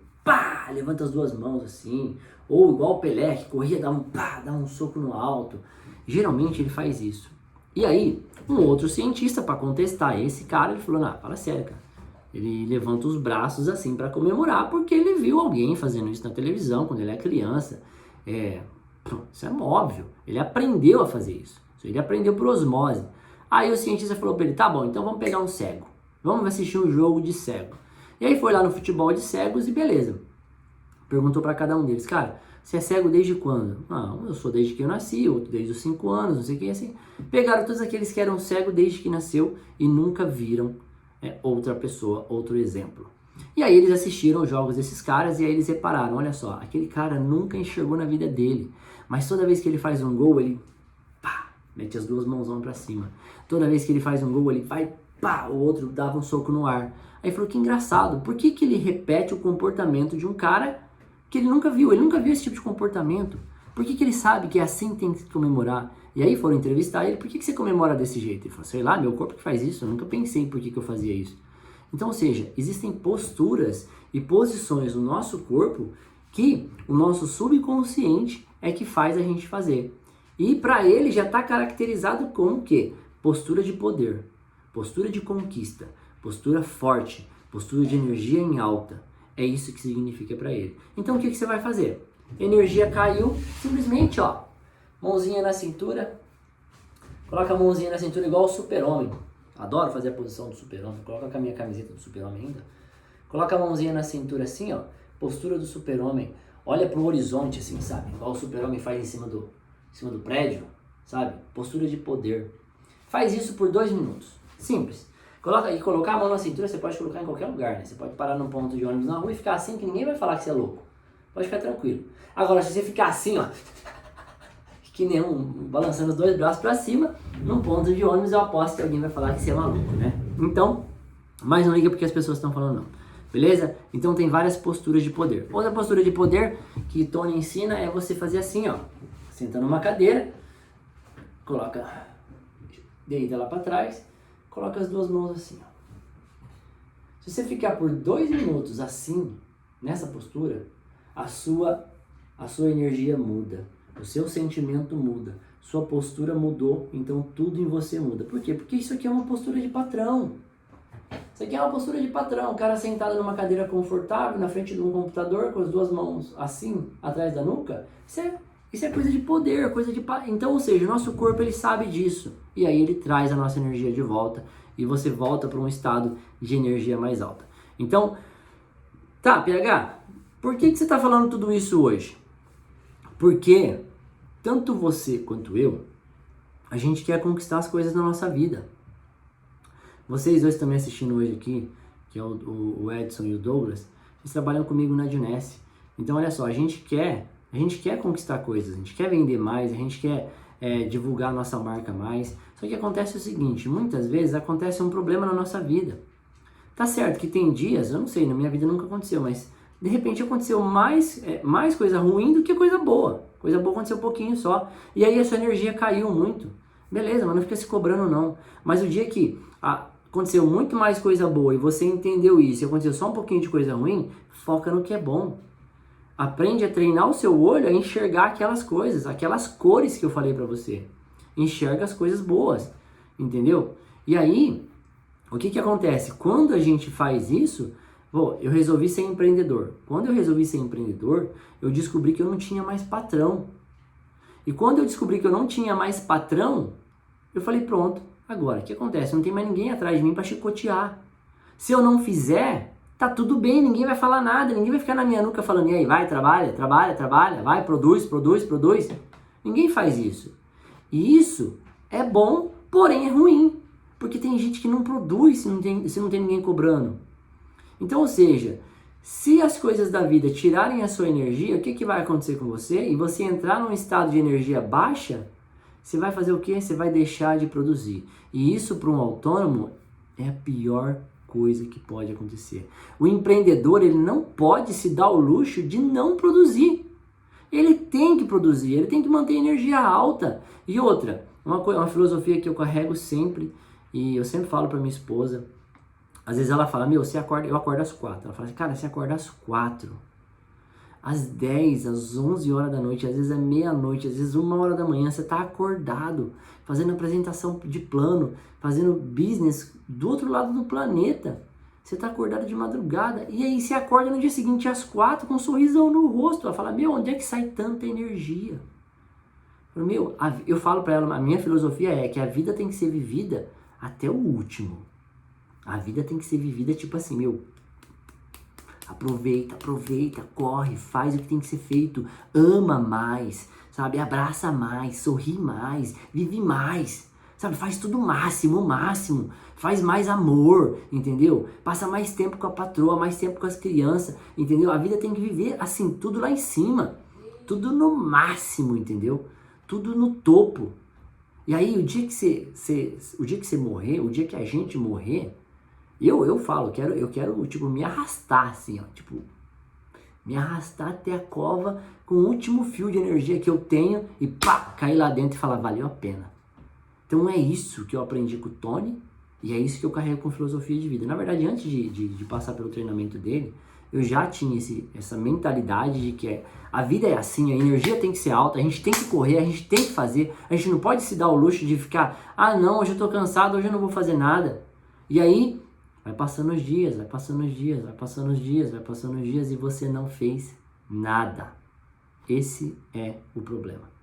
levanta as duas mãos assim, ou igual o Pelé, que corria, dá um soco no alto. Geralmente ele faz isso. E aí, um outro cientista, para contestar esse cara, ele falou, fala sério, cara. Ele levanta os braços assim para comemorar, porque ele viu alguém fazendo isso na televisão quando ele é criança. Isso é óbvio. Ele aprendeu a fazer isso. Ele aprendeu por osmose. Aí o cientista falou para ele, tá bom, então vamos pegar um cego. Vamos assistir um jogo de cego. E aí foi lá no futebol de cegos e beleza. Perguntou para cada um deles, cara, você é cego desde quando? Ah, eu sou desde que eu nasci, outro desde os 5 anos, não sei o que, assim. Pegaram todos aqueles que eram cegos desde que nasceu e nunca viram outra pessoa, outro exemplo. E aí eles assistiram os jogos desses caras e aí eles repararam, olha só, aquele cara nunca enxergou na vida dele, mas toda vez que ele faz um gol, ele pá, mete as duas mãos para cima. Toda vez que ele faz um gol, ele vai, pá, o outro dava um soco no ar. Aí falou, que engraçado, por que ele repete o comportamento de um cara que ele nunca viu esse tipo de comportamento? Por que ele sabe que é assim que tem que comemorar? E aí foram entrevistar ele, por que você comemora desse jeito? Ele falou, sei lá, meu corpo que faz isso, eu nunca pensei por que eu fazia isso. Então, ou seja, existem posturas e posições no nosso corpo que o nosso subconsciente é que faz a gente fazer. E para ele já está caracterizado como o quê? Postura de poder, postura de conquista, postura forte, postura de energia em alta. É isso que significa para ele. Então o que você vai fazer? Energia caiu, simplesmente ó, mãozinha na cintura, coloca a mãozinha na cintura igual o super-homem. Adoro fazer a posição do super-homem, coloca com a minha camiseta do super-homem ainda. Coloca a mãozinha na cintura assim ó, postura do super-homem, olha pro horizonte assim, sabe? Igual o super-homem faz em cima do prédio, sabe? Postura de poder. Faz isso por 2 minutos, simples. Colocar a mão na cintura, você pode colocar em qualquer lugar, né? Você pode parar num ponto de ônibus na rua e ficar assim que ninguém vai falar que você é louco. Pode ficar tranquilo. Agora, se você ficar assim, ó, que nem balançando os 2 braços para cima, num ponto de ônibus, eu aposto que alguém vai falar que você é maluco, né? Então, mas não liga porque as pessoas estão falando não. Beleza? Então tem várias posturas de poder. Outra postura de poder que Tony ensina é você fazer assim, ó. Senta numa cadeira, deita lá para trás, coloca as 2 mãos assim, ó. Se você ficar por 2 minutos assim, nessa postura, a sua energia muda, o seu sentimento muda, sua postura mudou, então tudo em você muda. Por quê? Porque isso aqui é uma postura de patrão. Isso aqui é uma postura de patrão, o cara sentado numa cadeira confortável, na frente de um computador, com as 2 mãos assim, atrás da nuca, isso é coisa de poder, Então, ou seja, o nosso corpo ele sabe disso, e aí ele traz a nossa energia de volta, e você volta para um estado de energia mais alta. Então, tá, PH, por que você está falando tudo isso hoje? Porque tanto você quanto eu, a gente quer conquistar as coisas na nossa vida. Vocês dois também assistindo hoje aqui, que é o Edson e o Douglas, eles trabalham comigo na Junesse. Então, olha só, a gente quer conquistar coisas, a gente quer vender mais, a gente quer divulgar a nossa marca mais. Só que acontece o seguinte, muitas vezes acontece um problema na nossa vida. Tá certo que tem dias, eu não sei, na minha vida nunca aconteceu, mas de repente aconteceu mais coisa ruim do que coisa boa. Coisa boa aconteceu um pouquinho só. E aí a sua energia caiu muito. Beleza, mas não fica se cobrando não. Mas o dia que aconteceu muito mais coisa boa e você entendeu isso e aconteceu só um pouquinho de coisa ruim, foca no que é bom. Aprende a treinar o seu olho a enxergar aquelas coisas, aquelas cores que eu falei pra você. Enxerga as coisas boas, entendeu? E aí, o que acontece? Quando a gente faz isso, eu resolvi ser empreendedor. Quando eu resolvi ser empreendedor, eu descobri que eu não tinha mais patrão. E quando eu descobri que eu não tinha mais patrão, eu falei, pronto, agora, o que acontece? Não tem mais ninguém atrás de mim para chicotear. Se eu não fizer, tá tudo bem, ninguém vai falar nada, ninguém vai ficar na minha nuca falando, e aí, vai, trabalha, vai, produz. Ninguém faz isso. E isso é bom, porém é ruim, porque tem gente que não produz se não tem ninguém cobrando. Então, ou seja, se as coisas da vida tirarem a sua energia, o que vai acontecer com você? E você entrar num estado de energia baixa, você vai fazer o quê? Você vai deixar de produzir. E isso para um autônomo é a pior coisa que pode acontecer. O empreendedor, ele não pode se dar o luxo de não produzir. Ele tem que produzir, ele tem que manter a energia alta. E outra, uma filosofia que eu carrego sempre, e eu sempre falo para minha esposa, às vezes ela fala, eu acordo às 4. Ela fala assim, cara, você acorda às 4, às 10, às 11 horas da noite, às vezes é meia-noite, às vezes 1h da manhã, você tá acordado, fazendo apresentação de plano, fazendo business do outro lado do planeta. Você tá acordado de madrugada, e aí você acorda no dia seguinte às 4 com um sorrisão no rosto. Ela fala, onde é que sai tanta energia? Meu, eu falo pra ela, a minha filosofia é que a vida tem que ser vivida até o último. A vida tem que ser vivida tipo assim, meu, aproveita, corre, faz o que tem que ser feito, ama mais, sabe? Abraça mais, sorri mais, vive mais, sabe? Faz tudo o máximo, faz mais amor, entendeu? Passa mais tempo com a patroa, mais tempo com as crianças, entendeu? A vida tem que viver assim, tudo lá em cima, tudo no máximo, entendeu? Tudo no topo. E aí, o dia que você morrer, o dia que a gente morrer, eu falo, eu quero, tipo, me arrastar, assim, ó, tipo, me arrastar até a cova com o último fio de energia que eu tenho e pá, cair lá dentro e falar, valeu a pena. Então é isso que eu aprendi com o Tony e é isso que eu carrego com filosofia de vida. Na verdade, antes de passar pelo treinamento dele, eu já tinha essa mentalidade de que a vida é assim, a energia tem que ser alta, a gente tem que correr, a gente tem que fazer, a gente não pode se dar o luxo de ficar, ah não, hoje eu tô cansado, hoje eu não vou fazer nada. E aí, vai passando os dias e você não fez nada. Esse é o problema.